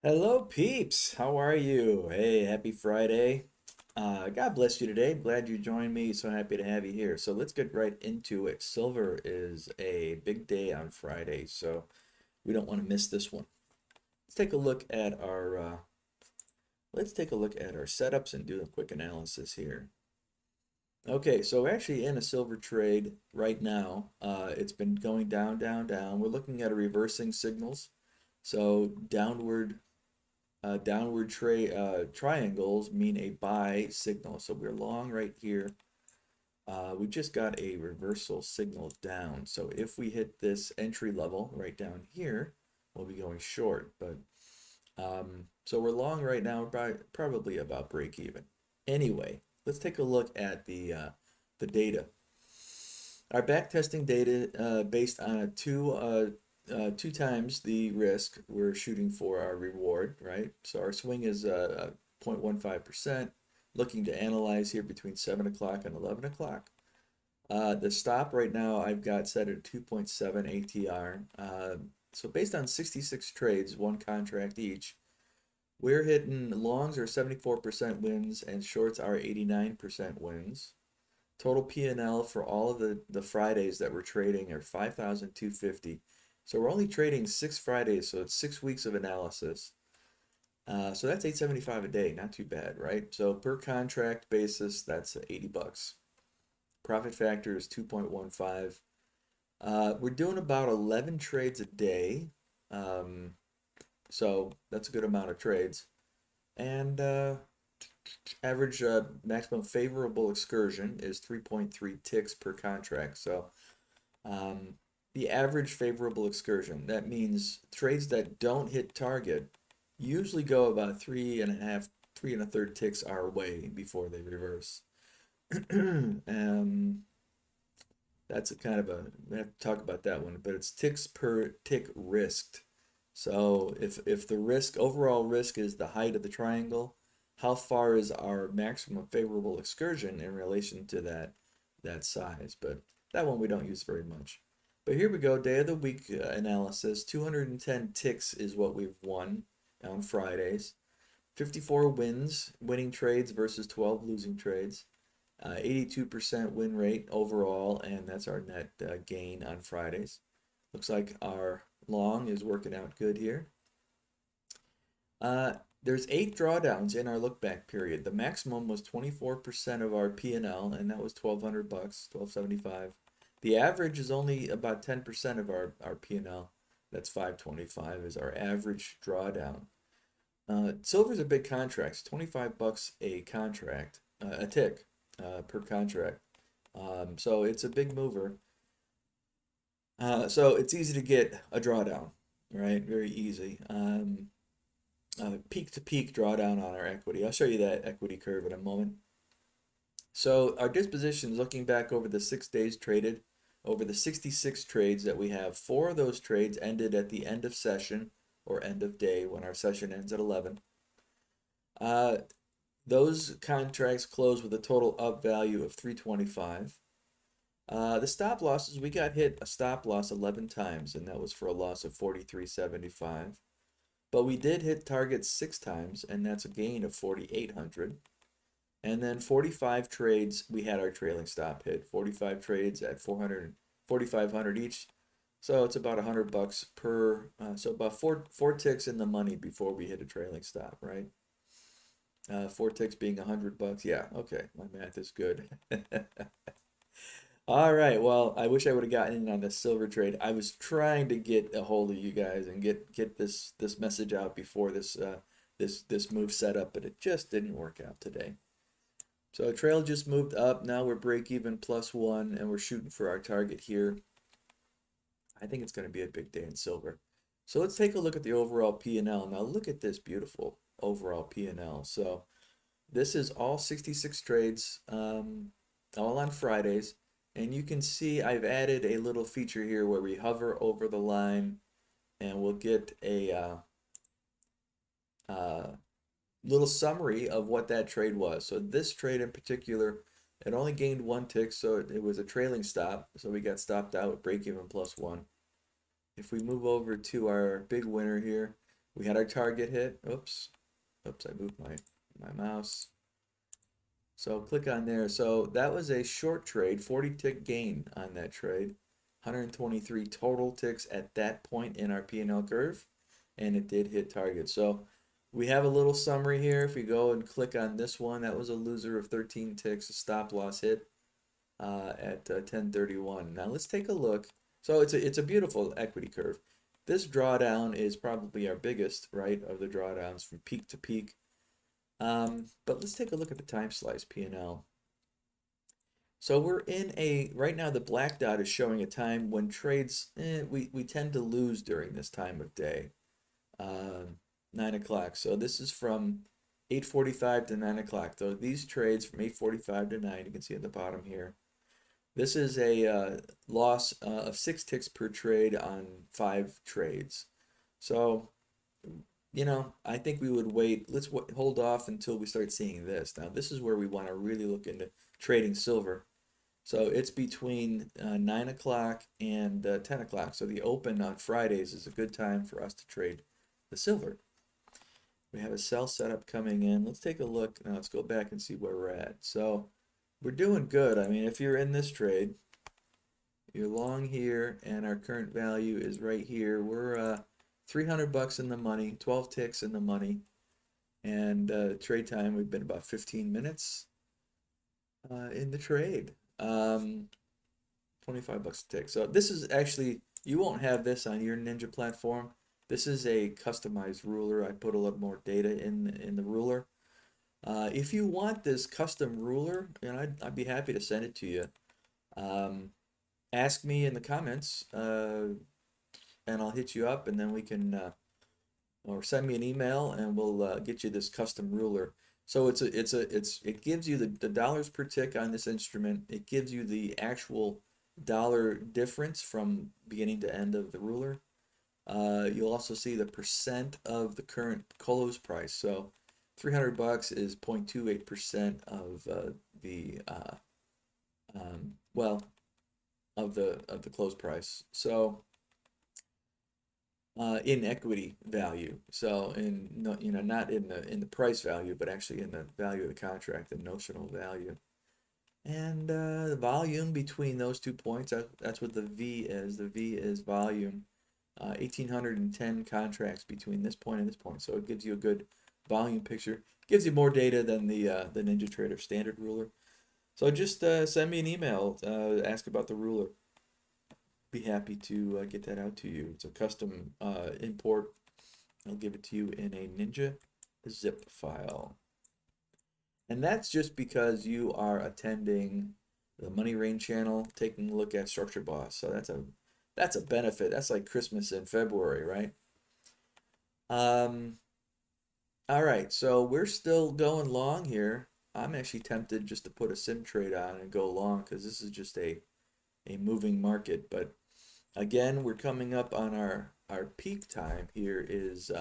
Hello, peeps. How are you? Hey, happy Friday. God bless you today. Glad you joined me. So happy to have you here. So let's get right into it. Silver is a big day on Friday, so we don't want to miss this one. Let's take a look at our setups and do a quick analysis here. Okay, so we're actually in a silver trade right now. It's been going down, down, down. We're looking at a reversing signals. So triangles mean a buy signal. So we're long right here. We just got a reversal signal down. So if we hit this entry level right down here, we'll be going short. But so we're long right now, probably about break even. Anyway, let's take a look at the data. Our backtesting data based on two times the risk we're shooting for our reward, right? So our swing is 0.15%. Looking to analyze here between 7 o'clock and 11 o'clock. The stop right now I've got set at 2.7 ATR. So based on 66 trades, one contract each, we're hitting longs are 74% wins and shorts are 89% wins. Total P&L for all of the Fridays that we're trading are 5,250. So we're only trading 6 Fridays, so it's 6 weeks of analysis. So that's 875 a day, not too bad, right? So per contract basis, that's 80 bucks. Profit factor is 2.15. We're doing about 11 trades a day. Um, so that's a good amount of trades. And average maximum favorable excursion is 3.3 ticks per contract. So um, the average favorable excursion, that means trades that don't hit target usually go about 3.5, 3 1/3 ticks our way before they reverse. um, that's a kind of a, we have to talk about that one, but it's ticks per tick risked. So if the risk, overall risk is the height of the triangle, how far is our maximum favorable excursion in relation to that size? But that one we don't use very much. But here we go, day of the week analysis. 210 ticks is what we've won on Fridays. 54 wins, winning trades versus 12 losing trades. 82% win rate overall, and that's our net gain on Fridays. Looks like our long is working out good here. There's 8 drawdowns in our look back period. The maximum was 24% of our P&L, and that was 1,200 bucks, 1,275. The average is only about 10% of our P&L. That's 525 is our average drawdown. Silver's a big contract, 25 bucks a contract, a tick per contract. So it's a big mover. So it's easy to get a drawdown, right? Very easy. Peak to peak drawdown on our equity. I'll show you that equity curve in a moment. So our dispositions, looking back over the 6 days traded, over the 66 trades that we have, 4 of those trades ended at the end of session or end of day when our session ends at 11. Uh, those contracts closed with a total up value of 325. The stop losses, we got hit a stop loss 11 times, and that was for a loss of 43.75. But we did hit targets 6 times, and that's a gain of 4,800. And then 45 trades, we had our trailing stop hit. 45 trades at 4,500 each. So it's about 100 bucks per. So about four ticks in the money before we hit a trailing stop, right? 4 ticks being 100 bucks. Yeah, okay, my math is good. All right. Well, I wish I would have gotten in on the silver trade. I was trying to get a hold of you guys and get this message out before this move set up, but it just didn't work out today. So trail just moved up. Now we're break even +1, and we're shooting for our target here. I think it's going to be a big day in silver. So let's take a look at the overall P&L. Now look at this beautiful overall P&L. So this is all 66 trades, all on Fridays. And you can see I've added a little feature here where we hover over the line and we'll get a little summary of what that trade was. So this trade in particular, it only gained 1 tick, so it was a trailing stop. So we got stopped out with break even +1. If we move over to our big winner here, We had our target hit. Oops. Oops, I moved my mouse. So click on there. So that was a short trade, 40 tick gain on that trade. 123 total ticks at that point in our P&L curve, and it did hit target. So we have a little summary here. If you go and click on this one, that was a loser of 13 ticks, a stop loss hit at 1031. Now let's take a look. So it's a beautiful equity curve. This drawdown is probably our biggest, right, of the drawdowns from peak to peak. But let's take a look at the time slice P&L. So we're in right now the black dot is showing a time when trades, we tend to lose during this time of day, 9 o'clock. So this is from 8:45 to 9 o'clock. So these trades from 8:45 to 9, you can see at the bottom here. This is a loss of 6 ticks per trade on 5 trades. So, I think we would wait. Let's hold off until we start seeing this. Now, this is where we want to really look into trading silver. So it's between 9 o'clock and 10 o'clock. So the open on Fridays is a good time for us to trade the silver. We have a sell setup coming in. Let's take a look. Now let's go back and see where we're at. So we're doing good. I mean, if you're in this trade, you're long here, and our current value is right here. We're 300 bucks in the money, 12 ticks in the money, and trade time, we've been about 15 minutes in the trade. 25 bucks a tick. So this is actually, you won't have this on your Ninja platform. This is a customized ruler. I put a lot more data in the ruler. If you want this custom ruler, I'd be happy to send it to you. Ask me in the comments, and I'll hit you up, and then we can, or send me an email, and we'll get you this custom ruler. So it gives you the dollars per tick on this instrument. It gives you the actual dollar difference from beginning to end of the ruler. You'll also see the percent of the current close price. So 300 bucks is 0.28% of the close price. So in equity value. So not in the price value, but actually in the value of the contract, the notional value. And the volume between those 2 points, that's what the V is. The V is volume. 1,810 contracts between this point and this point. So it gives you a good volume picture. Gives you more data than the NinjaTrader standard ruler. So just send me an email, ask about the ruler. Be happy to get that out to you. It's a custom import. I'll give it to you in a Ninja zip file. And that's just because you are attending the Money Rain channel, taking a look at StructureBoss. So that's a benefit. That's like Christmas in February, right? All right, so we're still going long here. I'm actually tempted just to put a sim trade on and go long because this is just a moving market. But again, we're coming up on our peak time here is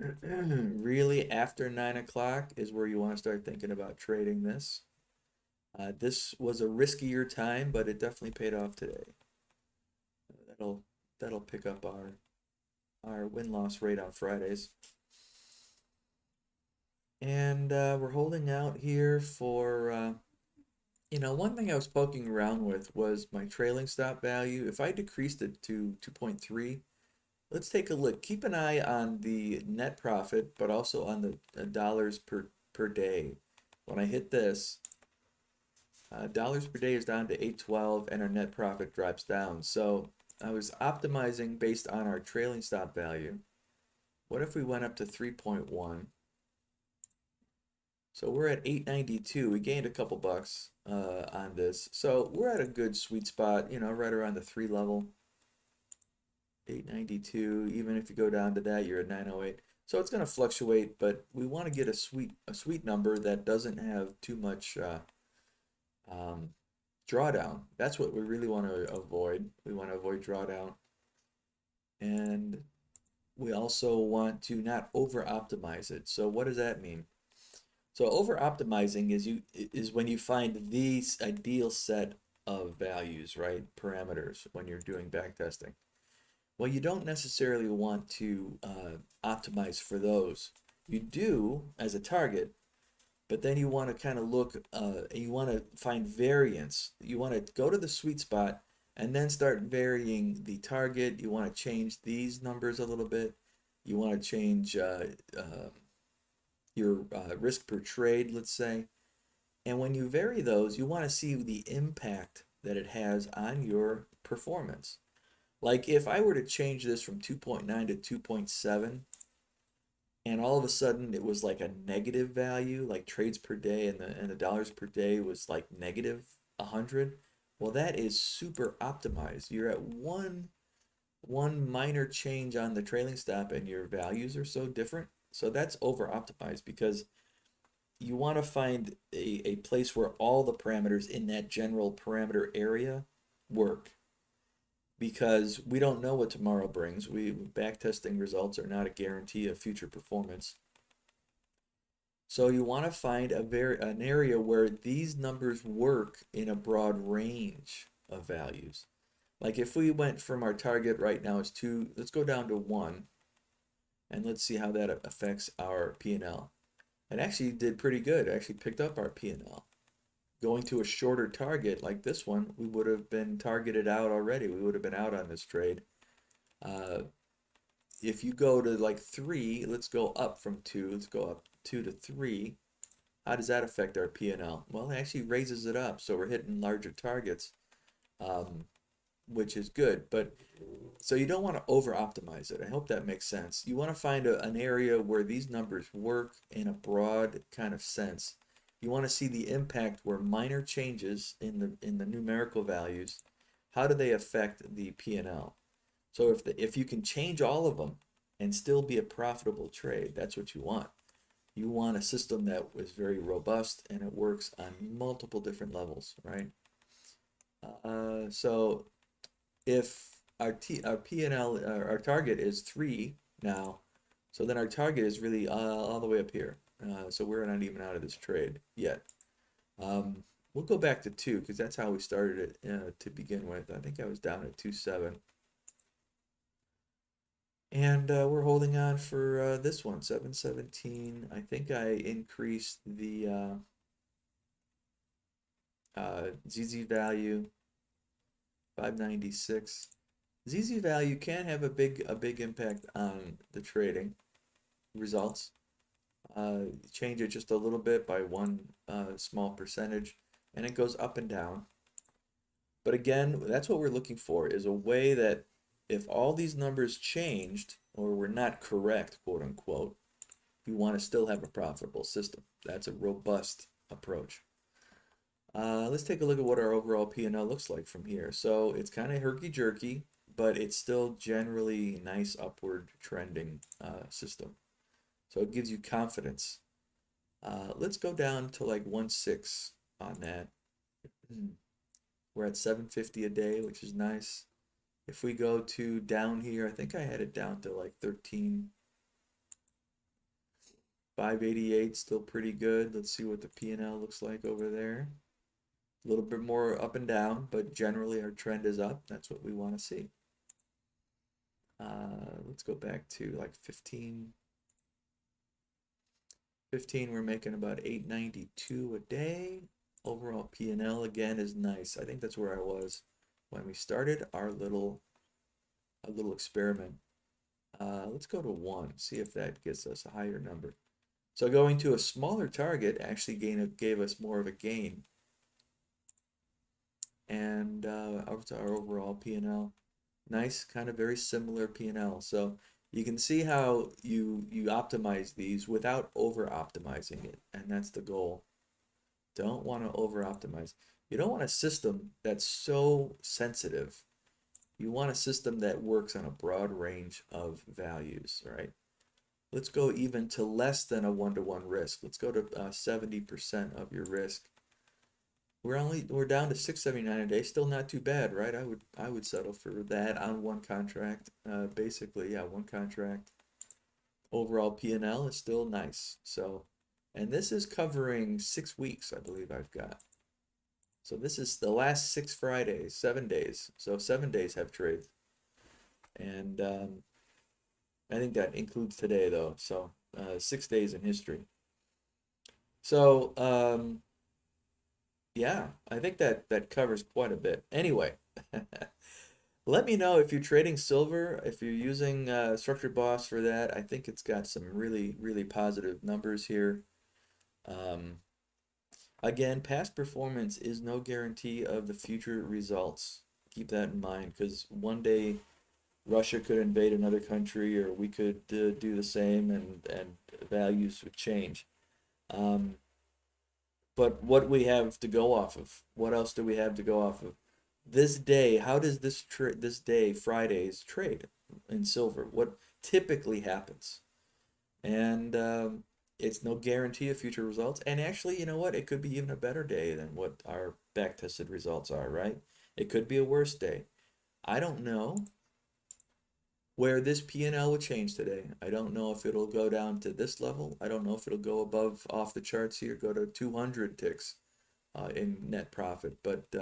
really after 9 o'clock is where you want to start thinking about trading this. This was a riskier time, but it definitely paid off today. That'll pick up our win-loss rate on Fridays. And we're holding out here for, one thing I was poking around with was my trailing stop value. If I decreased it to 2.3, let's take a look. Keep an eye on the net profit, but also on the dollars per day. When I hit this, dollars per day is down to 812, and our net profit drops down. So I was optimizing based on our trailing stop value. What if we went up to 3.1? So we're at 892. We gained a couple bucks on this. So we're at a good sweet spot, right around the 3 level. 892. Even if you go down to that, you're at 908. So it's going to fluctuate, but we want to get a sweet number that doesn't have too much drawdown. That's what we really want to avoid. We want to avoid drawdown. And we also want to not over optimize it. So what does that mean? So over optimizing is when you find the ideal set of values, right? Parameters when you're doing back testing. Well, you don't necessarily want to optimize for those. You do as a target, but then you want to kind of look, you want to find variance. You want to go to the sweet spot and then start varying the target. You want to change these numbers a little bit. You want to change your risk per trade, let's say. And when you vary those, you want to see the impact that it has on your performance. Like if I were to change this from 2.9 to 2.7, and all of a sudden it was like a negative value, like trades per day and the dollars per day was like negative 100, well, that is super optimized. You're at one minor change on the trailing stop and your values are so different. So that's over optimized because you want to find a place where all the parameters in that general parameter area work, because we don't know what tomorrow brings. Backtesting results are not a guarantee of future performance. So you want to find an area where these numbers work in a broad range of values. Like if we went from our target right now is 2, let's go down to 1, and let's see how that affects our P&L. It actually did pretty good. It actually picked up our P&L. Going to a shorter target like this one, we would have been targeted out already. We would have been out on this trade. If you go to like 3, let's go up from 2. Let's go up 2 to 3. How does that affect our P&L? Well, it actually raises it up, so we're hitting larger targets, which is good. But so you don't want to over optimize it. I hope that makes sense. You want to find an area where these numbers work in a broad kind of sense. You want to see the impact where minor changes in the numerical values, how do they affect the P&L? So if you can change all of them and still be a profitable trade, that's what you want. You want a system that was very robust and it works on multiple different levels, right? So if our P&L, our target is 3 now, so then our target is really all the way up here. So we're not even out of this trade yet. We'll go back to 2 because that's how we started it to begin with. I think I was down at 2.7. And we're holding on for this one, 717. I think I increased the ZZ value, 596. ZZ value can have a big impact on the trading results. Change it just a little bit by one small percentage, and it goes up and down. But again, that's what we're looking for, is a way that if all these numbers changed or were not correct, quote unquote, you want to still have a profitable system. That's a robust approach. Let's take a look at what our overall P&L looks like from here. So it's kind of herky-jerky, but it's still generally nice upward trending system. So it gives you confidence. Let's go down to like 1.6 on that. We're at 750 a day, which is nice. If we go to down here, I think I had it down to like 13. 588, still pretty good. Let's see what the P&L looks like over there. A little bit more up and down, but generally our trend is up. That's what we want to see. Let's go back to like 15. 15, we're making about 892 a day. Overall P&L again is nice. I think that's where I was when we started our little experiment. Let's go to 1, see if that gets us a higher number. So going to a smaller target actually gave us more of a gain. And over to our overall P&L. Nice, kind of very similar P&L. So you can see how you optimize these without over optimizing it, and that's the goal. Don't want to over optimize. You don't want a system that's so sensitive. You want a system that works on a broad range of values, right? Let's go even to less than a 1-to-1 risk. Let's go to 70% of your risk. We're down to 679 a day. Still not too bad, right? I would settle for that on one contract. Basically, yeah, one contract. Overall P&L is still nice. So, and this is covering 6 weeks, I believe I've got. So this is the last 6 Fridays, 7 days. So 7 days have trades. And I think that includes today, though. So 6 days in history. So yeah, I think that covers quite a bit. Anyway, let me know if you're trading silver, if you're using StructureBoss for that. I think it's got some really, really positive numbers here. Um, Again, past performance is no guarantee of the future results. Keep that in mind because one day Russia could invade another country, or we could do the same, and values would change. Um, but what we have to go off of? What else do we have to go off of? This day, how does this day, Fridays, trade in silver? What typically happens? And it's no guarantee of future results. And actually, you know what? It could be even a better day than what our back tested results are, right? It could be a worse day. I don't know where this P&L will change today. I don't know if it'll go down to this level. I don't know if it'll go above off the charts here, go to 200 ticks in net profit. But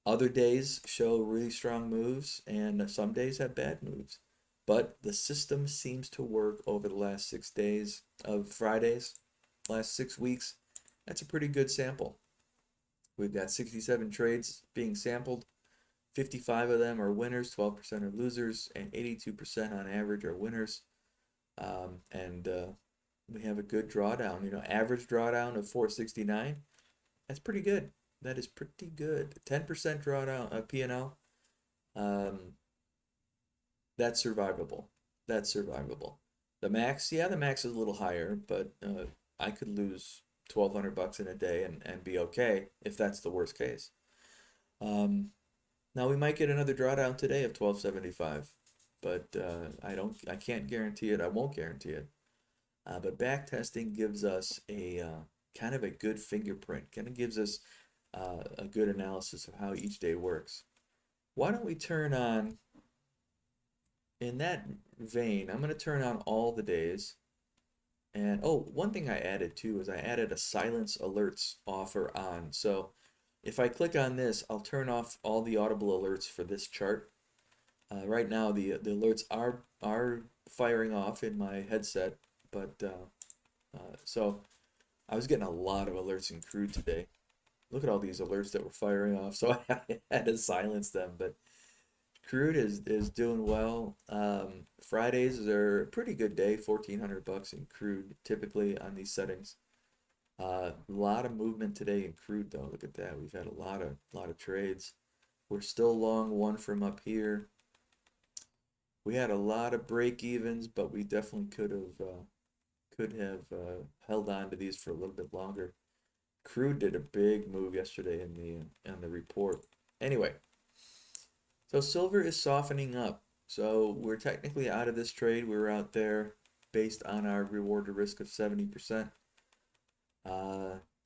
other days show really strong moves, and some days have bad moves. But the system seems to work over the last 6 days of Fridays, last 6 weeks. That's a pretty good sample. We've got 67 trades being sampled. 55 of them are winners, 12% are losers, and 82% on average are winners. And we have a good drawdown. Average drawdown of 469. That's pretty good. That is pretty good. 10% drawdown P&L. Um, that's survivable. That's survivable. The max, yeah, the max is a little higher, but I could lose 1,200 bucks in a day and be okay if that's the worst case. Now we might get another drawdown today of 1275, but I can't guarantee it. I won't guarantee it. But back testing gives us a kind of a good fingerprint. Kind of gives us a good analysis of how each day works. Why don't we turn on, in that vein, I'm going to turn on all the days. And oh, one thing I added too is I added a silence alerts offer on. So if I click on this, I'll turn off all the audible alerts for this chart. Right now, the alerts are firing off in my headset, but so I was getting a lot of alerts in crude today. Look at all these alerts that were firing off, so I had to silence them. But crude is doing well. Fridays are a pretty good day, 1,400 bucks in crude typically on these settings. A lot of movement today in crude though. Look at that. We've had a lot of trades. We're still long one from up here. We had a lot of break evens, but we definitely could have held on to these for a little bit longer. Crude did a big move yesterday in the report. Anyway, so silver is softening up. So we're technically out of this trade. We were out there based on our reward to risk of 70%.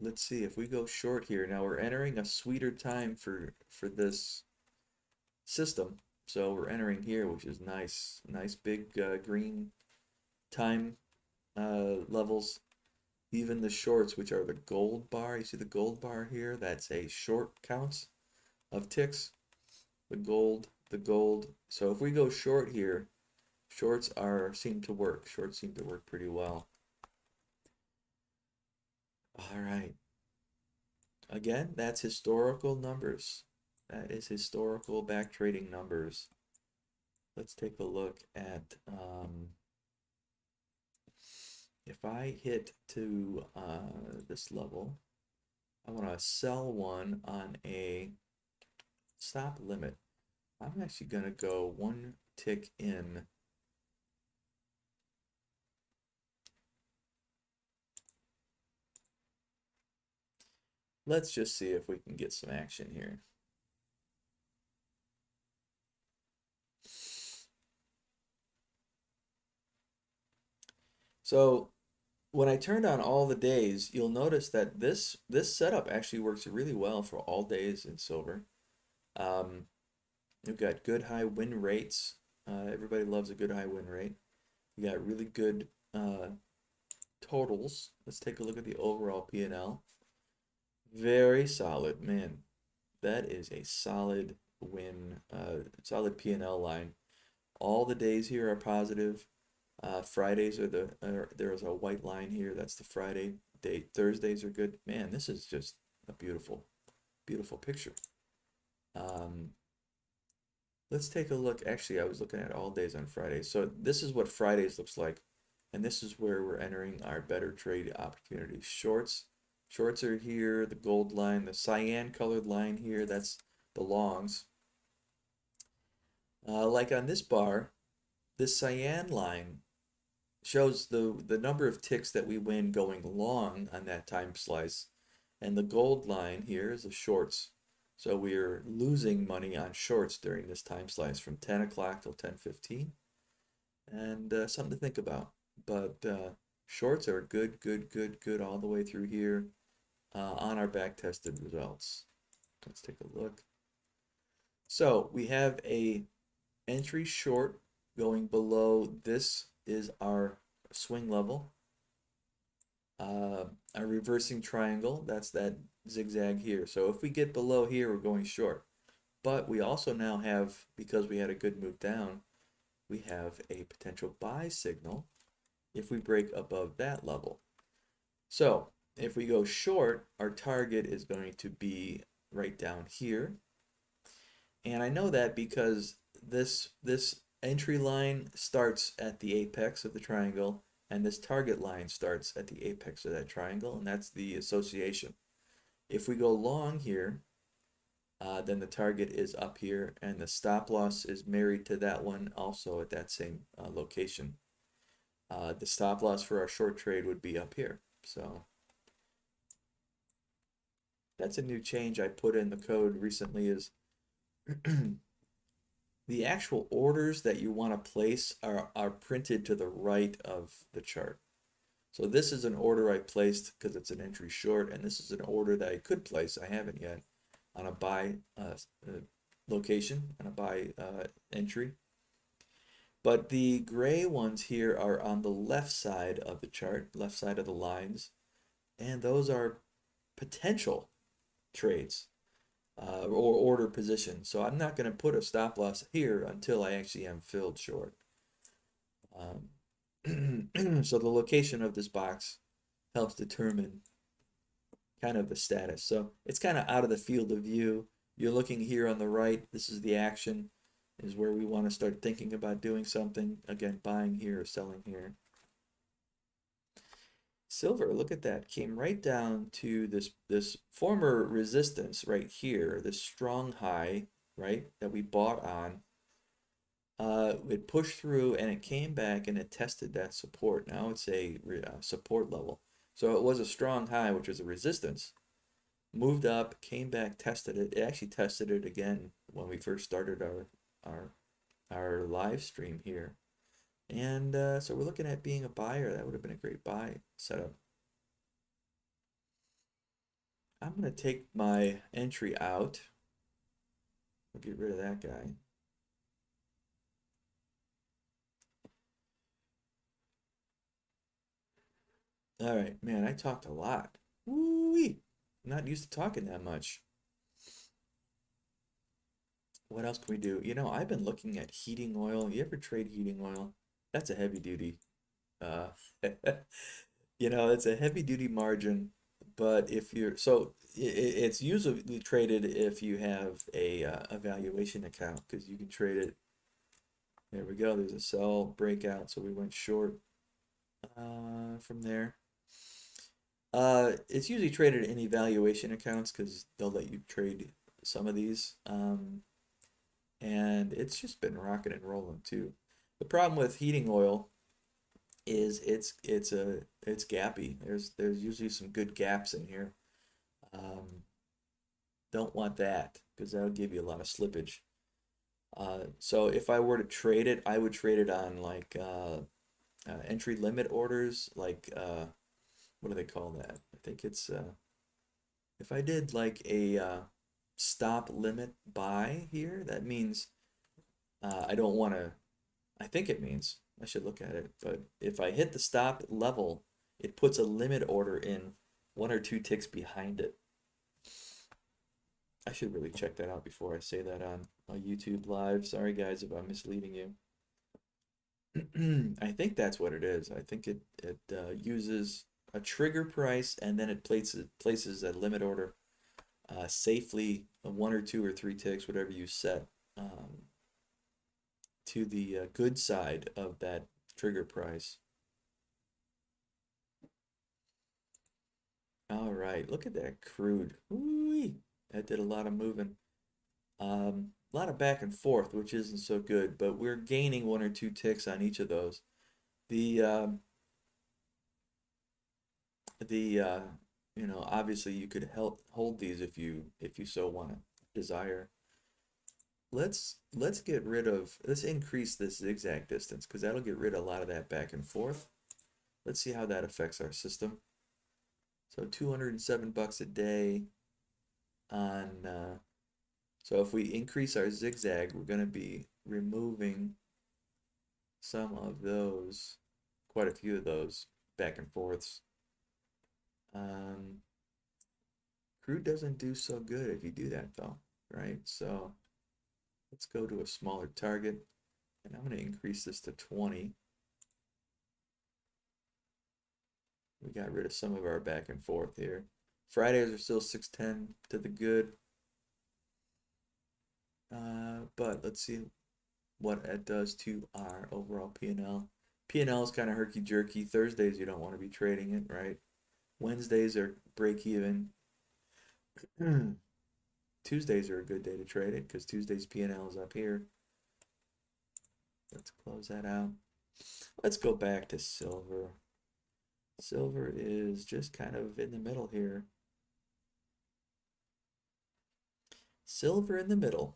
Let's see if we go short here. Now we're entering a sweeter time for this system. So we're entering here, which is nice. Nice big green time levels. Even the shorts, which are the gold bar, you see the gold bar here? That's a short counts of ticks. The gold. So if we go short here, shorts seem to work. Shorts seem to work pretty well. All right. Again, that's historical numbers. That is historical back trading numbers. Let's take a look at if I hit to this level, I want to sell one on a stop limit. I'm actually going to go one tick in. Let's just see if we can get some action here. So when I turned on all the days, you'll notice that this setup actually works really well for all days in silver. You've got good high win rates. Everybody loves a good high win rate. You got really good totals. Let's take a look at the overall P&L. Very solid, man. That is a solid win, solid P&L line. All the days here are positive. Fridays are there's a white line here. That's the Friday day. Thursdays are good. Man, this is just a beautiful, beautiful picture. Um, let's take a look. Actually, I was looking at all days on Fridays. So this is what Fridays looks like. And this is where we're entering our better trade opportunities. Shorts are here, the gold line, the cyan colored line here, that's the longs. Like on this bar, this cyan line shows the number of ticks that we win going long on that time slice. And the gold line here is the shorts. So we're losing money on shorts during this time slice from 10 o'clock till 10:15. And something to think about. But shorts are good, good, good, good all the way through here on our back tested results. Let's take a look. So we have a entry short going below. This is our swing level. A reversing triangle, that's that zigzag here. So if we get below here, we're going short. But we also now have, because we had a good move down, we have a potential buy signal if we break above that level. So if we go short, our target is going to be right down here. And I know that because this entry line starts at the apex of the triangle, and this target line starts at the apex of that triangle, and that's the association. If we go long here, then the target is up here, and the stop loss is married to that one also at that same location. The stop loss for our short trade would be up here. So that's a new change I put in the code recently, is the actual orders that you want to place are printed to the right of the chart. So this is an order I placed because it's an entry short, and this is an order that I could place, I haven't yet, on a buy location, on a buy entry. But the gray ones here are on the left side of the chart, left side of the lines, and those are potential trades or order positions. So I'm not going to put a stop loss here until I actually am filled short. So the location of this box helps determine kind of the status. So it's kind of out of the field of view. You're looking here on the right. This is the action, is where we want to start thinking about doing something. Again, buying here or selling here. Silver, look at that, came right down to this former resistance right here, this strong high, right, that we bought on. It pushed through and it came back and it tested that support. Now it's a support level. So it was a strong high, which was a resistance. Moved up, came back, tested it. It actually tested it again when we first started our live stream here. And so we're looking at being a buyer. That would have been a great buy setup. I'm going to take my entry out. We'll get rid of that guy. All right, man, I talked a lot. Woo-wee. I'm not used to talking that much. What else can we do? You know, I've been looking at heating oil. You ever trade heating oil? That's a heavy duty. Uh, you know, it's a heavy duty margin, but if you're so it's usually traded if you have a valuation account because you can trade it. There we go. There's a sell breakout, so we went short from there. It's usually traded in evaluation accounts because they'll let you trade some of these. And it's just been rocking and rolling too. The problem with heating oil is it's gappy. There's usually some good gaps in here. Don't want that because that'll give you a lot of slippage. So if I were to trade it, I would trade it on like entry limit orders, like what do they call that? I think it's if I did like a stop limit buy here, that means I don't want to. I think it means I should look at it, but if I hit the stop level, it puts a limit order in 1 or 2 ticks behind it. I should really check that out before I say that on my YouTube live. Sorry guys if I'm misleading you. I think that's what it is. I think it uses a trigger price and then it places a limit order safely, one or two or three ticks, whatever you set, to the good side of that trigger price. All right, look at that crude. Ooh, that did a lot of moving. A lot of back and forth, which isn't so good, but we're gaining one or two ticks on each of those. The the you know, obviously you could hold these if you so want to desire. Let's get rid of, let's increase this zigzag distance because that'll get rid of a lot of that back and forth. Let's see how that affects our system. So 207 bucks a day on so if we increase our zigzag, we're going to be removing some of those, quite a few of those back and forths. Crude doesn't do so good if you do that though, right? So let's go to a smaller target, and I'm going to increase this to 20. We got rid of some of our back and forth here. Fridays are still 610 to the good. But let's see what it does to our overall P&L. P&L is kind of herky-jerky. Thursdays, you don't want to be trading it, right? Wednesdays are break even. Tuesdays are a good day to trade it because Tuesday's P&L is up here. Let's close that out. Let's go back to silver. Silver is just kind of in the middle here. Silver in the middle.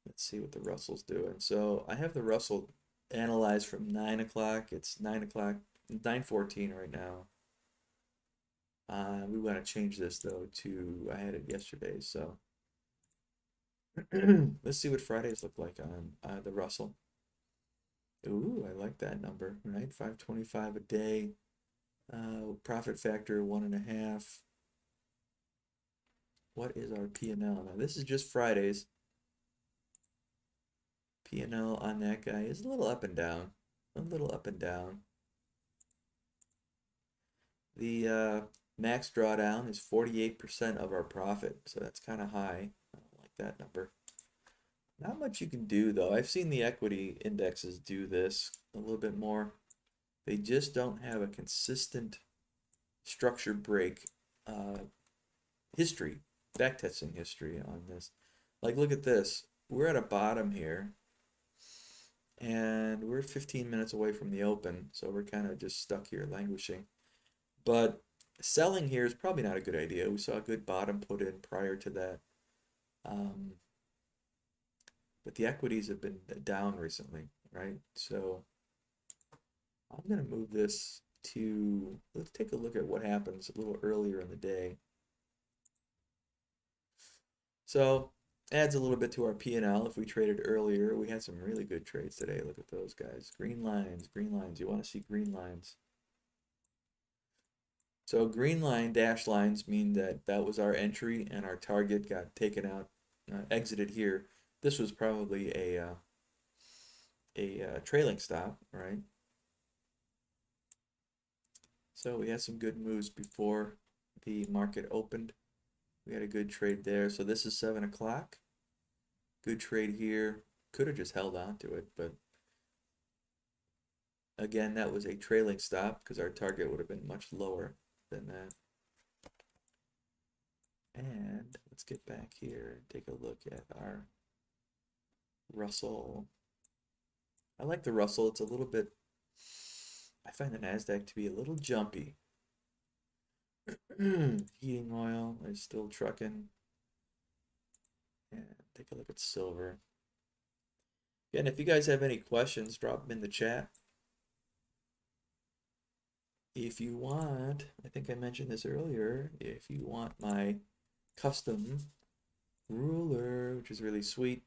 Let's see what the Russell's doing. So I have the Russell analyzed from 9 o'clock. It's 9 o'clock, 9:14 right now. We want to change this though to, I had it yesterday, so let's see what Fridays look like on the Russell. Ooh, I like that number, right? 525 a day. Profit factor 1.5. What is our P&L? Now this is just Fridays. P&L on that guy is a little up and down. A little up and down. The max drawdown is 48% of our profit, so that's kind of high. I don't like that number. Not much you can do though. I've seen the equity indexes do this a little bit more. They just don't have a consistent structure break history, backtesting history on this. Like look at this. We're at a bottom here and we're 15 minutes away from the open, so we're kind of just stuck here languishing. But selling here is probably not a good idea. We saw a good bottom put in prior to that. But the equities have been down recently, right? So I'm going to move this to, let's take a look at what happens a little earlier in the day. So adds a little bit to our P&L. If we traded earlier, we had some really good trades today. Look at those guys. Green lines, green lines. You want to see green lines. So green line dash lines mean that that was our entry and our target got taken out, exited here. This was probably a trailing stop, right? So we had some good moves before the market opened. We had a good trade there. So this is 7 o'clock. Good trade here. Could have just held on to it, but again, that was a trailing stop because our target would have been much lower than that. And let's get back here and take a look at our Russell. I like the Russell. It's a little bit, I find the NASDAQ to be a little jumpy. Heating oil is still trucking. And take a look at silver. Again, if you guys have any questions, drop them in the chat. If you want, I think I mentioned this earlier, if you want my custom ruler, which is really sweet,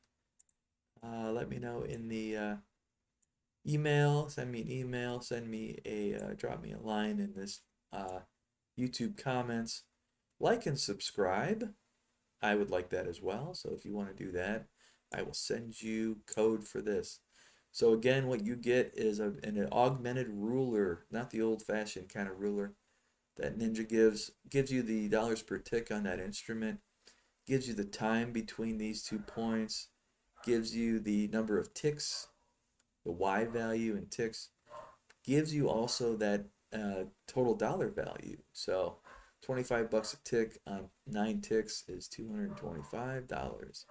let me know in the email. Send me an email. Send me a drop me a line in this YouTube comments. Like and subscribe. I would like that as well. So if you want to do that, I will send you code for this. So again, what you get is an augmented ruler, not the old-fashioned kind of ruler that Ninja gives you the dollars per tick on that instrument, gives you the time between these 2 points, gives you the number of ticks, the Y value in ticks, gives you also that total dollar value. So 25 bucks a tick on 9 ticks is $225.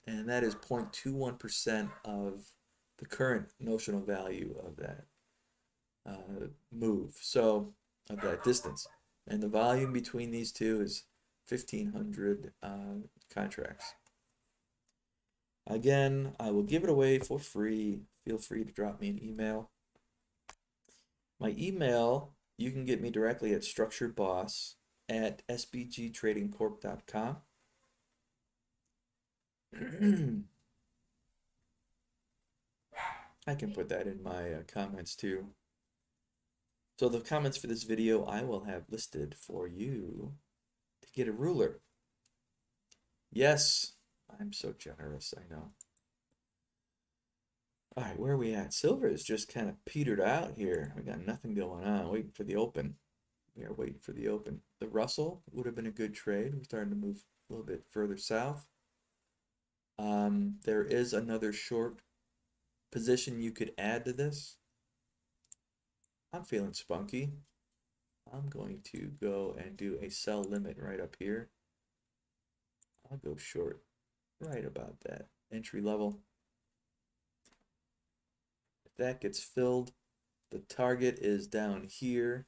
And that is 0.21% of the current notional value of that move, so of that distance. And the volume between these two is 1,500 contracts. Again, I will give it away for free. Feel free to drop me an email. My email, you can get me directly at StructureBoss@sbgtradingcorp.com. I can put that in my comments too. So the comments for this video I will have listed for you to get a ruler. Yes, I'm so generous, I know. All right, where are we at? Silver is just kind of petered out here. We got nothing going on, waiting for the open. We are waiting for the open. The Russell would have been a good trade. We're starting to move a little bit further south. There is another short position you could add to this. I'm feeling spunky. I'm going to go and do a sell limit right up here. I'll go short right about that entry level. If that gets filled, the target is down here.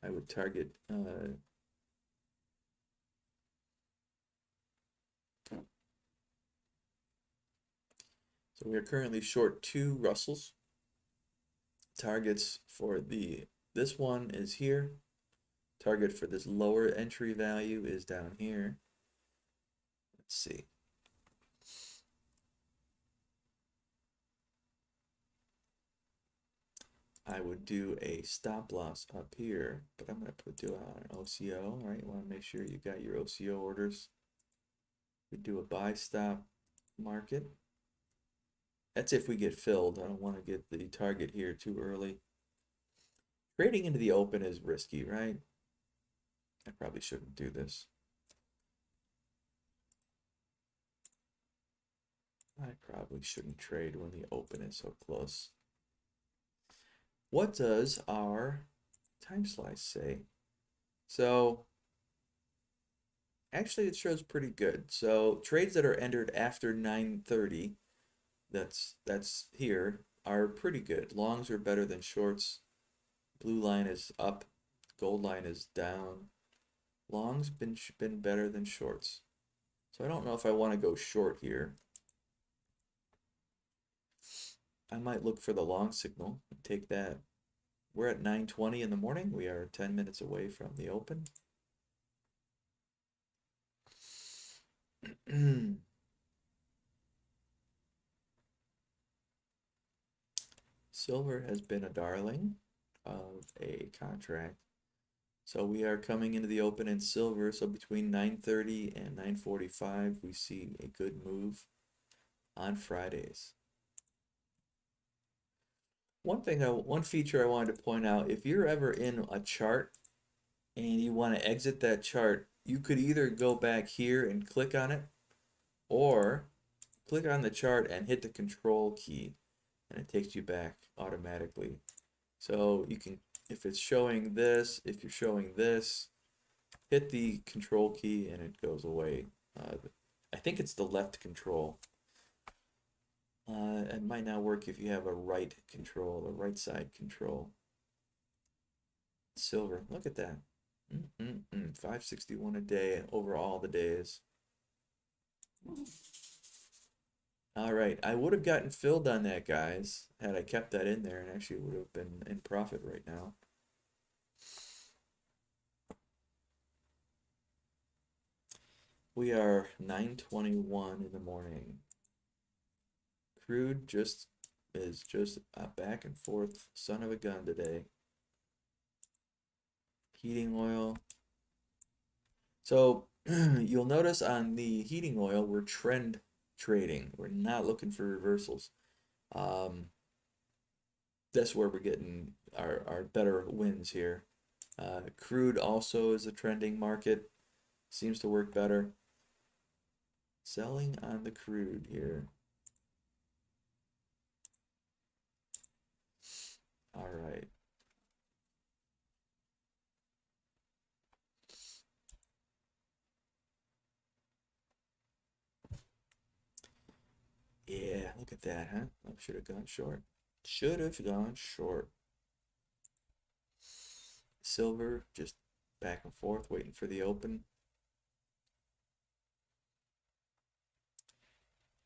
I would target so we are currently short 2 Russells. Targets for this one is here. Target for this lower entry value is down here. Let's see. I would do a stop loss up here, but I'm going to do an OCO, right? You want to make sure you got your OCO orders. We do a buy stop market. That's if we get filled. I don't want to get the target here too early. Trading into the open is risky, right? I probably shouldn't do this. I probably shouldn't trade when the open is so close. What does our time slice say? So actually it shows pretty good. So trades that are entered after 9:30, that's here, are pretty good. Longs are better than shorts. Blue line is up, gold line is down. Longs been better than shorts. So I don't know if I want to go short here. I might look for the long signal and take that. We're at 9:20 in the morning. We are 10 minutes away from the open. Silver has been a darling of a contract. So we are coming into the open in silver. So between 9:30 and 9:45, we see a good move on Fridays. One feature I wanted to point out, if you're ever in a chart and you want to exit that chart, you could either go back here and click on it, or click on the chart and hit the control key, and it takes you back automatically. So you can, if it's showing this, if you're showing this, hit the control key and it goes away. I think it's the left control. It might not work if you have a right control, a right side control. Silver, look at that. 561 a day over all the days. All right, I would have gotten filled on that, guys, had I kept that in there, and actually would have been in profit right now. We are 9:21 in the morning. Crude is just a back and forth son of a gun today. Heating oil. So You'll notice on the heating oil, we're trend trading. We're not looking for reversals. Um, that's where we're getting our better wins here. Crude also is a trending market. Seems to work better. Selling on the crude here. All right. Yeah, look at that, huh? I should have gone short. Should have gone short. Silver just back and forth, waiting for the open.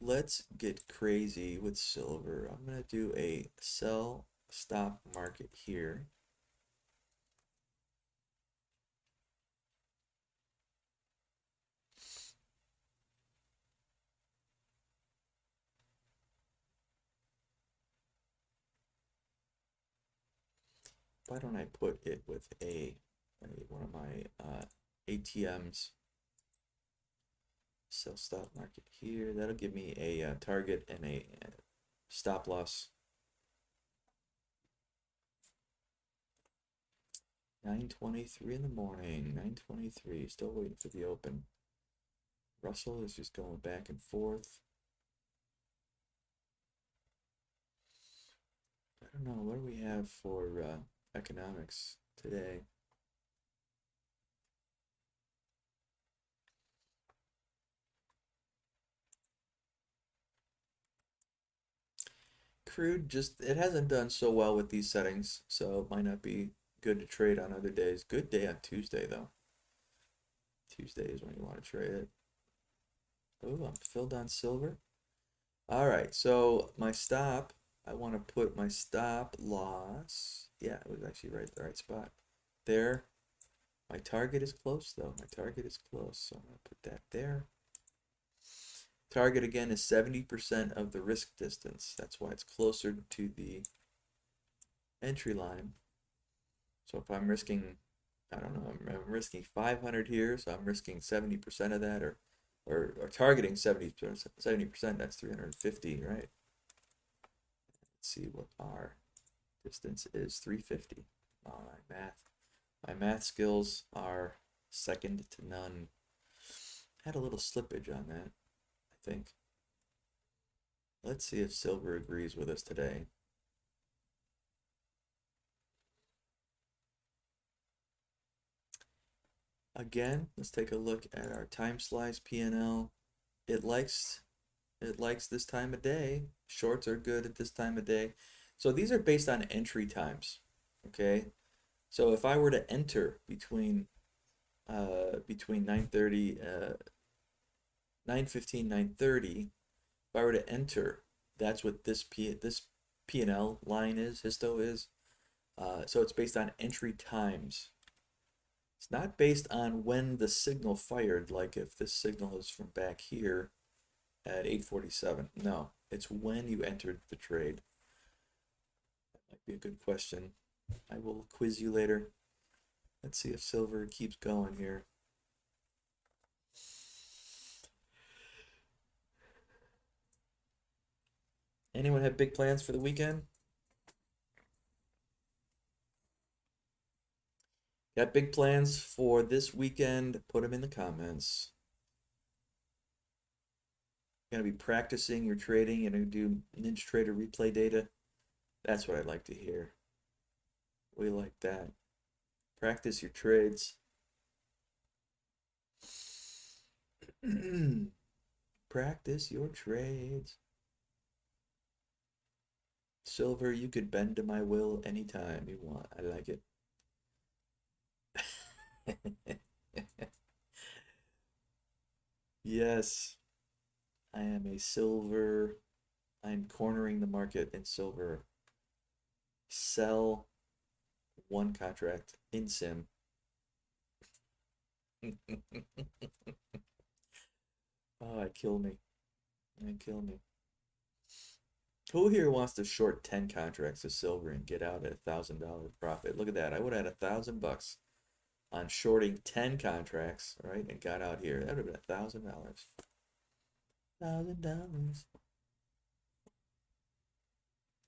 Let's get crazy with silver. I'm going to do a sell stop market here. Why don't I put it with one of my ATMs? Sell stop market here. That'll give me a target and a stop loss. 9:23 in the morning. 9:23. Still waiting for the open. Russell is just going back and forth. I don't know. What do we have for economics today? Crude just, it hasn't done so well with these settings, so it might not be good to trade on other days. Good day on Tuesday, though. Tuesday is when you want to trade it. Oh, I'm filled on silver. All right, so my stop, I want to put my stop loss. Yeah, it was actually right at the right spot. There. My target is close, though. My target is close, so I'm going to put that there. Target, again, is 70% of the risk distance. That's why it's closer to the entry line. So if I'm risking, I don't know, I'm risking 500 here, so I'm risking 70% of that, or targeting 70%, that's 350, right? Let's see what our distance is, 350. Oh, my math skills are second to none. Had a little slippage on that, I think. Let's see if silver agrees with us today. Again, let's take a look at our time slice P&L. It likes this time of day. Shorts are good at this time of day. So these are based on entry times. Okay. So if I were to enter between 9:30 9:15 9:30, if I were to enter, that's what this P&L line is, histo is. So it's based on entry times. It's not based on when the signal fired, like if this signal is from back here at 8:47. No, it's when you entered the trade. That might be a good question. I will quiz you later. Let's see if silver keeps going here. Anyone have big plans for the weekend? Got big plans for this weekend? Put them in the comments. You're gonna be practicing your trading. You're gonna do Ninja Trader replay data. That's what I'd like to hear. We like that. Practice your trades. Practice your trades. Silver, you could bend to my will anytime you want. I like it. Yes, I am a silver. I'm cornering the market in silver. Sell one contract in sim. Oh, it killed me. It killed me. Who here wants to short 10 contracts of silver and get out at $1,000 profit? Look at that. I would have had $1,000. on shorting 10 contracts, right? And got out here. That would have been $1,000. $1,000.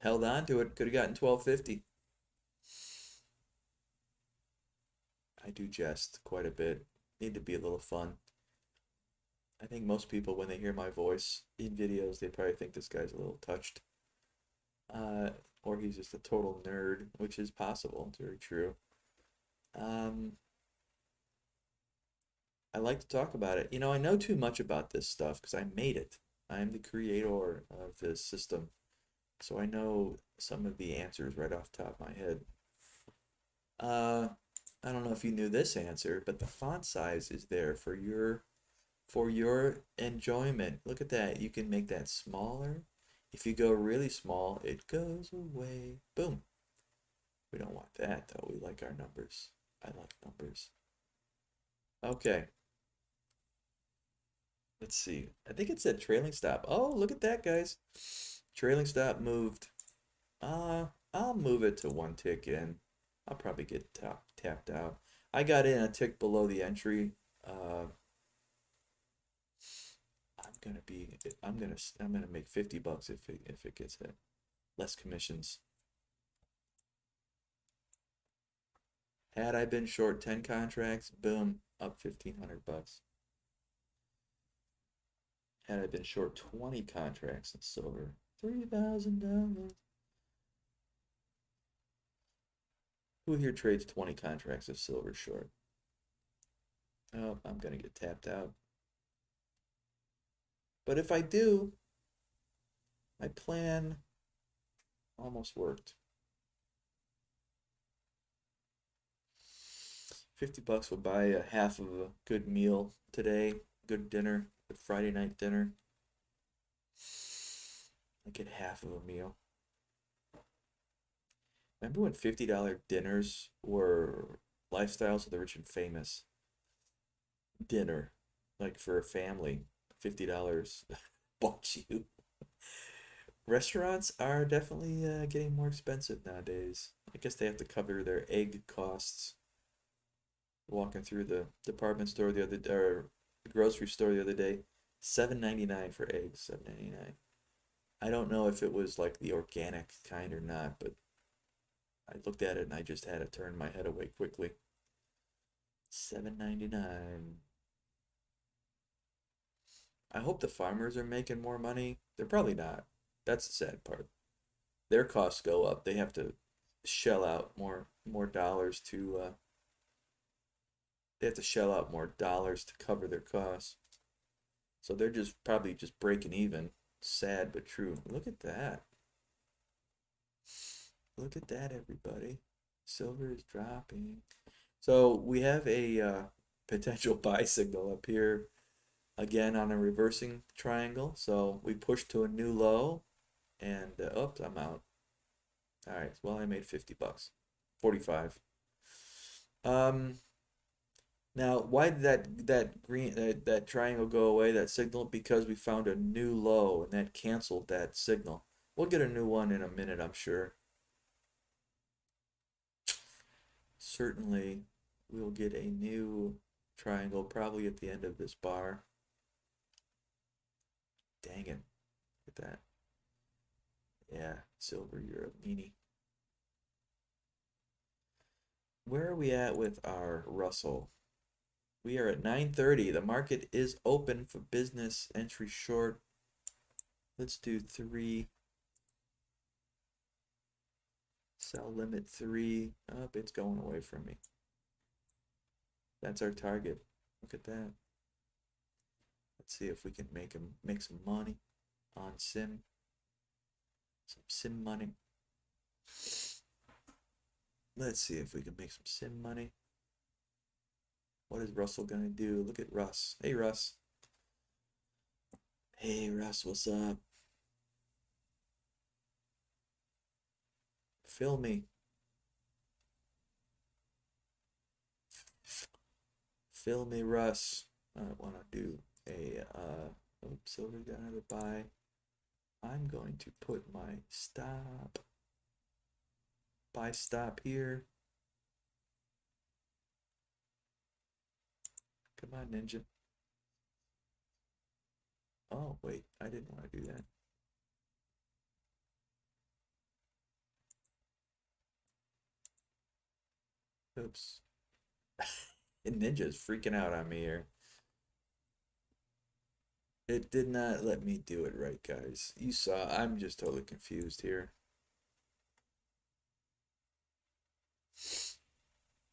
Held on to it. Could have gotten 1250. I do jest quite a bit. Need to be a little fun. I think most people, when they hear my voice in videos, they probably think this guy's a little touched. Or he's just a total nerd, which is possible. It's very true. Um, I like to talk about it. You know, I know too much about this stuff because I made it. I'm the creator of this system. So I know some of the answers right off the top of my head. Uh, I don't know if you knew this answer, but the font size is there for your enjoyment. Look at that. You can make that smaller. If you go really small, it goes away. Boom. We don't want that though. We like our numbers. I like numbers. Okay. Let's see. I think it said trailing stop. Oh, look at that, guys. Trailing stop moved. I'll move it to one tick in. I'll probably get tapped out. I got in a tick below the entry. I'm gonna make $50 if it gets hit. Less commissions. Had I been short 10 contracts, boom, up $1,500. Had I been short 20 contracts in silver, $3,000. Who here trades 20 contracts of silver short? Oh, I'm gonna get tapped out. But if I do, my plan almost worked. $50 will buy a half of a good meal today, good dinner, good Friday night dinner. I get half of a meal. Remember when $50 dinners were lifestyles of the rich and famous? Dinner, like for a family, $50 bought you. Restaurants are definitely getting more expensive nowadays. I guess they have to cover their egg costs. Walking through the department store or the grocery store the other day, $7.99 for eggs, $7.99. I don't know if it was like the organic kind or not, but I looked at it and I just had to turn my head away quickly. $7.99. I hope the farmers are making more money. They're probably not. That's the sad part. Their costs go up. They have to shell out more dollars to they have to shell out more dollars to cover their costs. So they're just probably just breaking even. Sad but true. Look at that. Look at that, everybody. Silver is dropping. So we have a potential buy signal up here again on a reversing triangle. So we push to a new low and oops, I'm out. All right, well I made $50, 45. Now why did that triangle go away, that signal? Because we found a new low and that canceled that signal. We'll get a new one in a minute, I'm sure. Certainly we'll get a new triangle probably at the end of this bar. Dang it. Look at that. Yeah, silver, you're a meanie. Where are we at with our Russell? We are at 9:30. The market is open for business. Entry short. Let's do 3. Sell limit 3. Up, it's going away from me. That's our target. Look at that. Let's see if we can make some money on sim. Some sim money. Let's see if we can make some sim money. What is Russell gonna do? Look at Russ. Hey Russ. Hey Russ, what's up? Fill me. Fill me, Russ. I want to do a oops, silver got another buy. I'm going to put my buy stop here. Come on, Ninja. Oh, wait, I didn't want to do that. Oops. Ninja's freaking out on me here. It did not let me do it right, guys. You saw, I'm just totally confused here.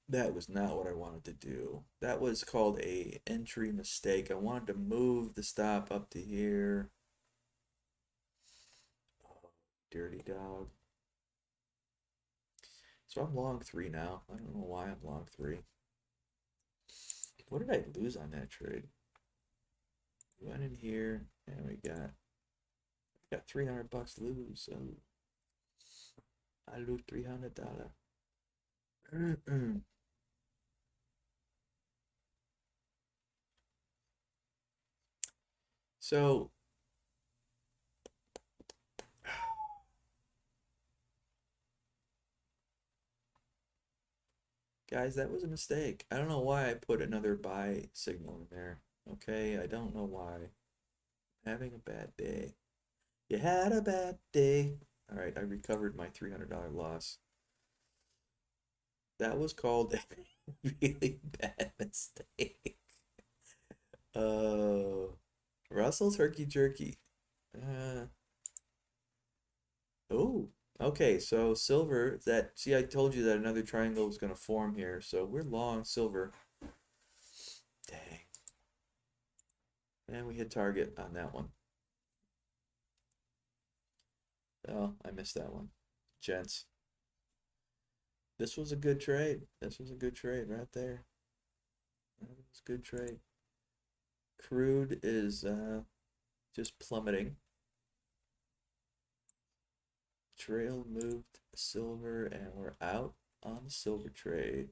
That was not what I wanted to do. That was called a entry mistake. I wanted to move the stop up to here. Oh, dirty dog. So I'm long 3 now. I don't know why I'm long 3. What did I lose on that trade? Went in here and we got $300 to lose. So I lose $300. So guys, that was a mistake. I don't know why I put another buy signal in there. Okay, I don't know why. Having a bad day. You had a bad day. All right, I recovered my $300 loss. That was called a really bad mistake. Uh, Russell's Herky Jerky. Uh, oh, okay. So silver. See, I told you that another triangle was going to form here. So we're long silver. Dang. And we hit target on that one. Oh, I missed that one. Gents. This was a good trade. This was a good trade right there. That was a good trade. Crude is just plummeting. Trail moved silver, and we're out on the silver trade.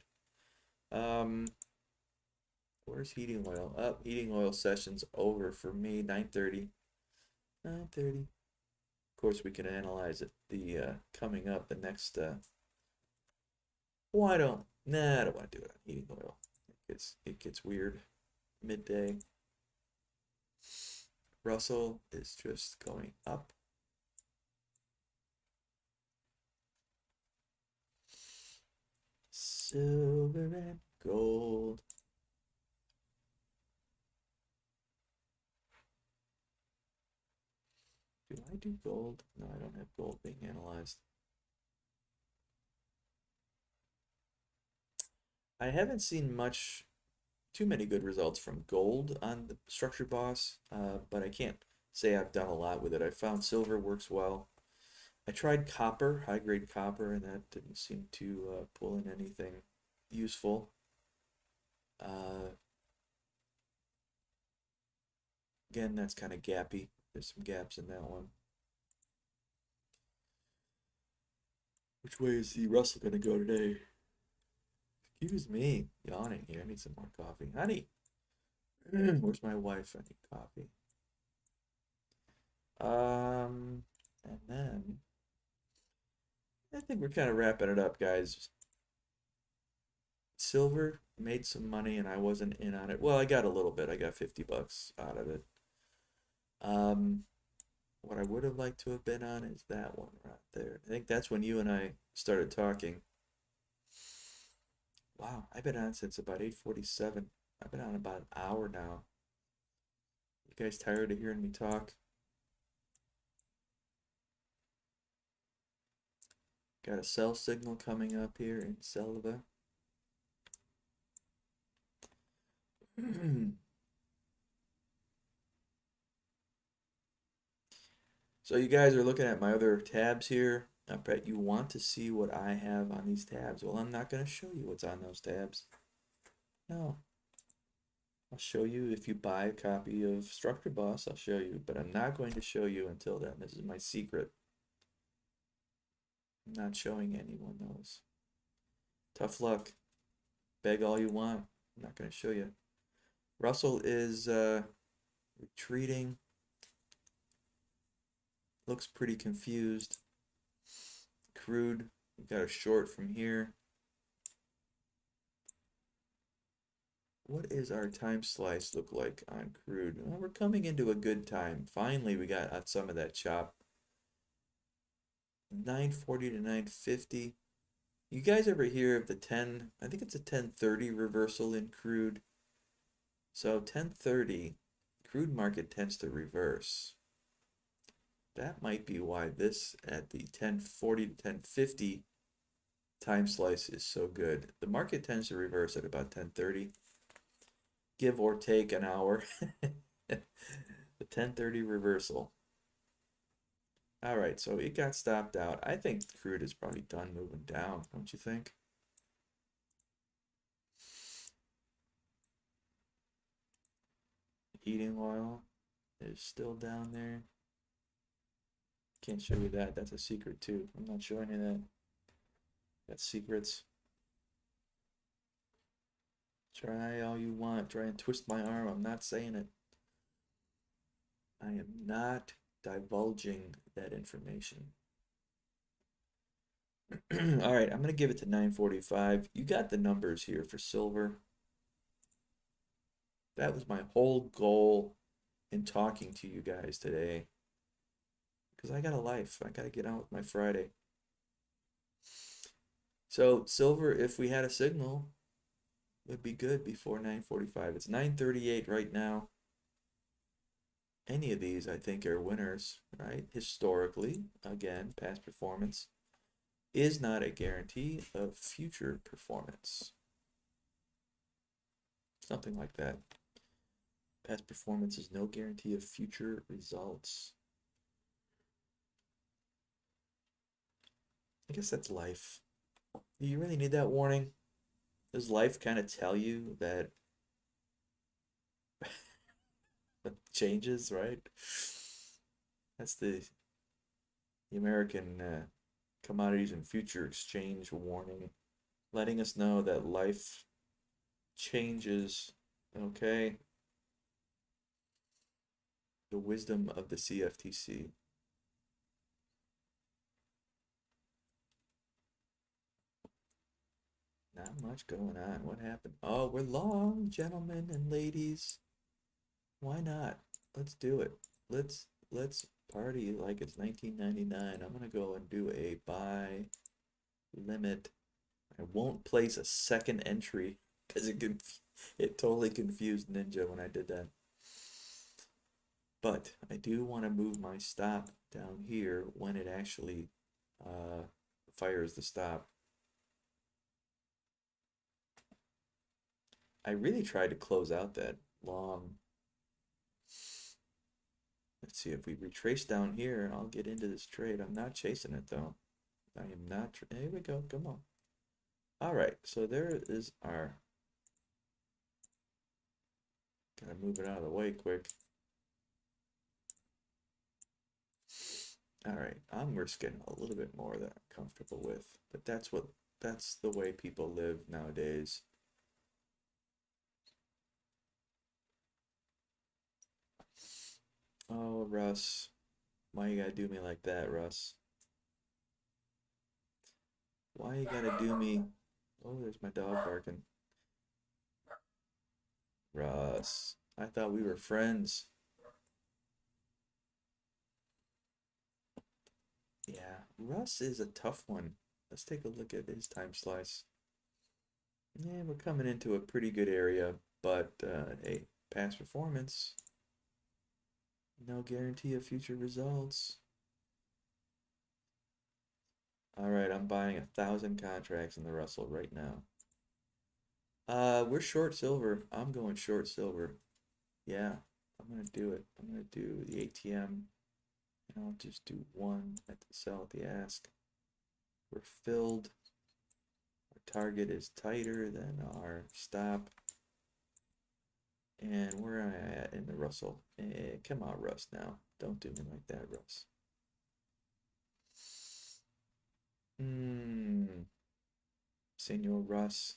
Where's heating oil? Up, heating oil session's over for me. 9:30. 9:30. Of course, we can analyze it. The coming up the next. Why don't? Nah, I don't want to do it on heating oil. It gets weird. Midday. Russell is just going up. Silver and gold. Do I do gold? No, I don't have gold being analyzed. I haven't seen too many good results from gold on the StructureBoss, but I can't say I've done a lot with it. I found silver works well. I tried copper, high-grade copper, and that didn't seem to pull in anything useful. Again, that's kind of gappy. There's some gaps in that one. Which way is the Russell going to go today? Excuse me, yawning here. I need some more coffee. Honey, where's my wife? I need coffee. And then I think we're kind of wrapping it up, guys. Silver made some money and I wasn't in on it. Well, I got a little bit. I got $50 out of it. What I would have liked to have been on is that one right there. I think that's when you and I started talking. Wow, I've been on since about 8:47. I've been on about an hour now. You guys tired of hearing me talk? Got a sell signal coming up here in Selva. So you guys are looking at my other tabs here. I bet you want to see what I have on these tabs. Well, I'm not going to show you what's on those tabs. No. I'll show you if you buy a copy of StructureBoss, I'll show you, but I'm not going to show you until then. This is my secret. I'm not showing anyone those. Tough luck. Beg all you want. I'm not going to show you. Russell is retreating. Looks pretty confused. Crude. We got a short from here. what is our time slice look like on crude? Well, we're coming into a good time. Finally, we got on some of that chop. 940 to 950. You guys ever hear of the 10, I think it's a 1030 reversal in crude. So 1030, crude market tends to reverse. That might be why this at the 1040 to 1050 time slice is so good. The market tends to reverse at about 1030, give or take an hour. The 1030 reversal. All right, so it got stopped out. I think crude is probably done moving down, don't you think? Heating oil is still down there. Can't show you that. That's a secret too. I'm not showing you that. That's secrets. Try all you want. Try and twist my arm. I'm not saying it. I am not divulging that information. All right, I'm going to give it to 945. You got the numbers here for silver. That was my whole goal in talking to you guys today. Because I got a life. I got to get on with my Friday. So silver, if we had a signal, would be good before 945. It's 938 right now. Any of these, I think, are winners, right? Historically, again, past performance is not a guarantee of future performance. Something like that. Past performance is no guarantee of future results. I guess that's life. Do you really need that warning? Does life kind of tell you that changes, right? That's the American Commodities and Future Exchange warning, letting us know that life changes, okay? The wisdom of the CFTC. Not much going on. What happened? Oh, we're long, gentlemen and ladies. Why not? Let's do it. Let's party like it's 1999. I'm gonna go and do a buy limit. I won't place a second entry because it totally confused Ninja when I did that. But I do want to move my stop down here when it actually fires the stop. I really tried to close out that long. Let's see if we retrace down here. I'll get into this trade. I'm not chasing it though. I am not. Here we go. Come on. All right. So there is our. Gotta move it out of the way quick. All right. I'm risking a little bit more than I'm comfortable with, but that's the way people live nowadays. Oh, Russ. Why you gotta do me like that, Russ? Why you gotta do me? Oh, there's my dog barking. Russ, I thought we were friends. Yeah, Russ is a tough one. Let's take a look at his time slice. Yeah, we're coming into a pretty good area, but hey, past performance, no guarantee of future results. All right, I'm buying 1,000 contracts in the Russell right now. We're short silver. I'm going short silver. Yeah, I'm gonna do it. I'm gonna do the ATM, and I'll just do one at the sell at the ask. We're filled. Our target is tighter than our stop. And where am I at in the Russell? Come on, Russ, now. Don't do me like that, Russ. Senor Russ.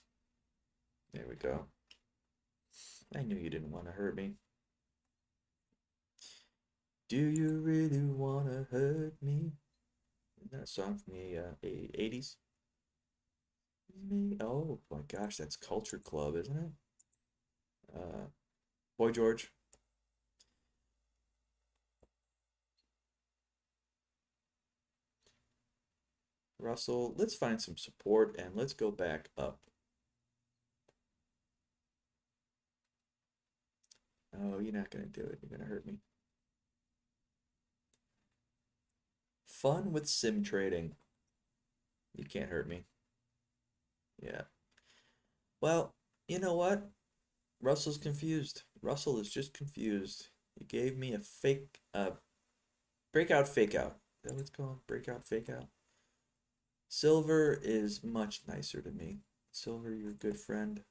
There we go. I knew you didn't want to hurt me. Do you really want to hurt me? Isn't that a song from the 80s? Oh my gosh, that's Culture Club, isn't it? Boy George. Russell, let's find some support and let's go back up. Oh, you're not going to do it. You're going to hurt me. Fun with sim trading. You can't hurt me. Yeah. Well, you know what? Russell's confused. Russell is just confused. He gave me a fake, breakout fake out. Is that what it's called? Breakout fake out. Silver is much nicer to me. Silver, you're a good friend.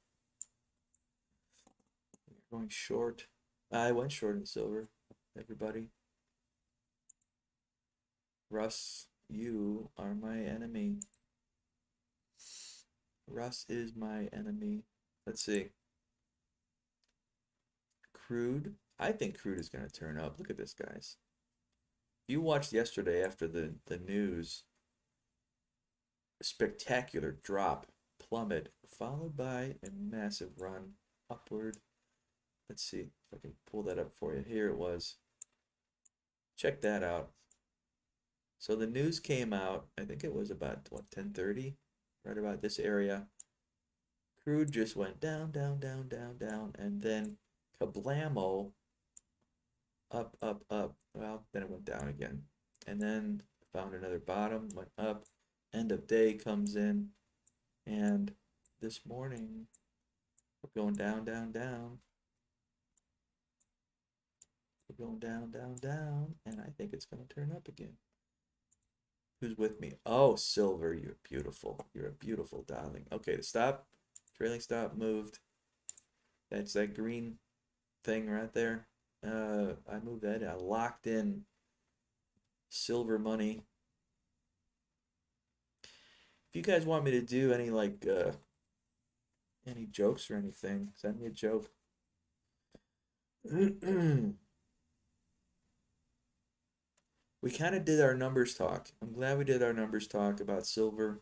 You're going short. I went short in silver, everybody. Russ, you are my enemy. Russ is my enemy. Let's see. Crude. I think crude is going to turn up. Look at this, guys. You watched yesterday after the news. Spectacular drop, plummet, followed by a massive run upward. Let's see if I can pull that up for you. Here it was. Check that out. So the news came out, I think it was about, what, 10:30? Right about this area. Crude just went down, down, down, down, down, and then kablamo, up, up, up. Well, then it went down again. And then found another bottom, went up. End of day comes in, and this morning we're going down, down, down. We're going down, down, down, and I think it's going to turn up again. Who's with me? Oh, Silver, you're beautiful. You're a beautiful darling. Okay, to stop. Trailing stop moved. That's that green thing right there. I moved that. I locked in silver money. If you guys want me to do any any jokes or anything, send me a joke. We kind of did our numbers talk. I'm glad we did our numbers talk about silver.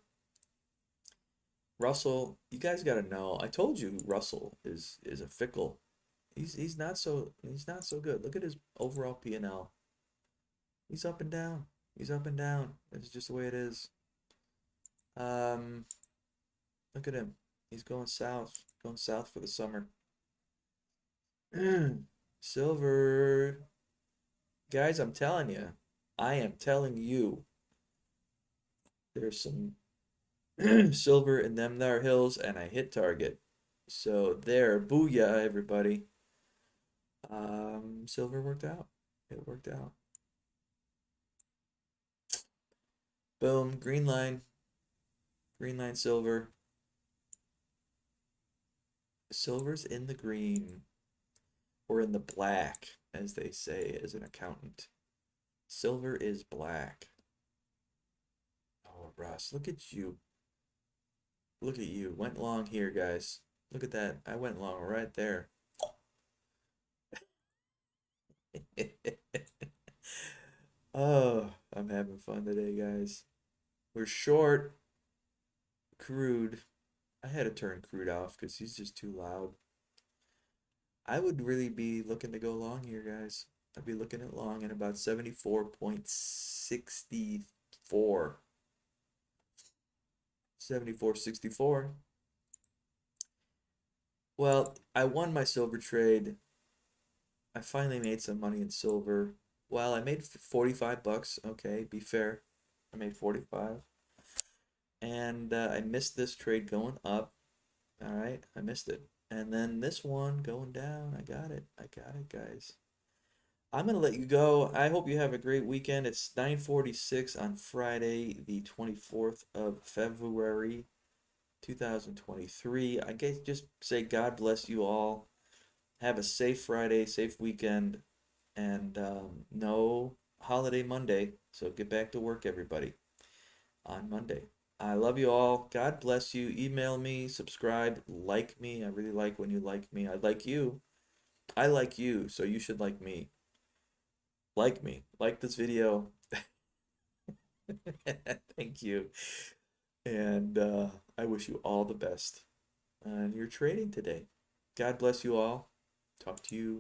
Russell, you guys got to know. I told you Russell is a fickle. He's not so good. Look at his overall P&L. He's up and down. He's up and down. It's just the way it is. Um, Look at him. He's going south for the summer. Silver, guys, I'm telling you, I am telling you, there's some silver in them there hills, and I hit target. So there, booyah, everybody. Silver worked out. It worked out. Boom, green line, silver. Silver's in the green, or in the black, as they say as an accountant. Silver is black. Oh, Russ, look at you. Look at you. Went long here, guys. Look at that. I went long right there. Oh, I'm having fun today, guys. We're short. Crude. I had to turn Crude off because he's just too loud. I would really be looking to go long here, guys. I'd be looking at long at about 74.64. 74.64. Well, I won my silver trade. I finally made some money in silver. Well, I made 45 bucks. Okay, be fair. I made 45. And I missed this trade going up. All right, I missed it. And then this one going down. I got it. I got it, guys. I'm going to let you go. I hope you have a great weekend. It's 9:46 on Friday, the 24th of February, 2023. I guess just say God bless you all. Have a safe Friday, safe weekend, and no holiday Monday. So get back to work, everybody, on Monday. I love you all. God bless you. Email me, subscribe, like me. I really like when you like me. I like you. I like you, so you should like me. Like me. Like this video. Thank you. And I wish you all the best on your trading today. God bless you all. Talk to you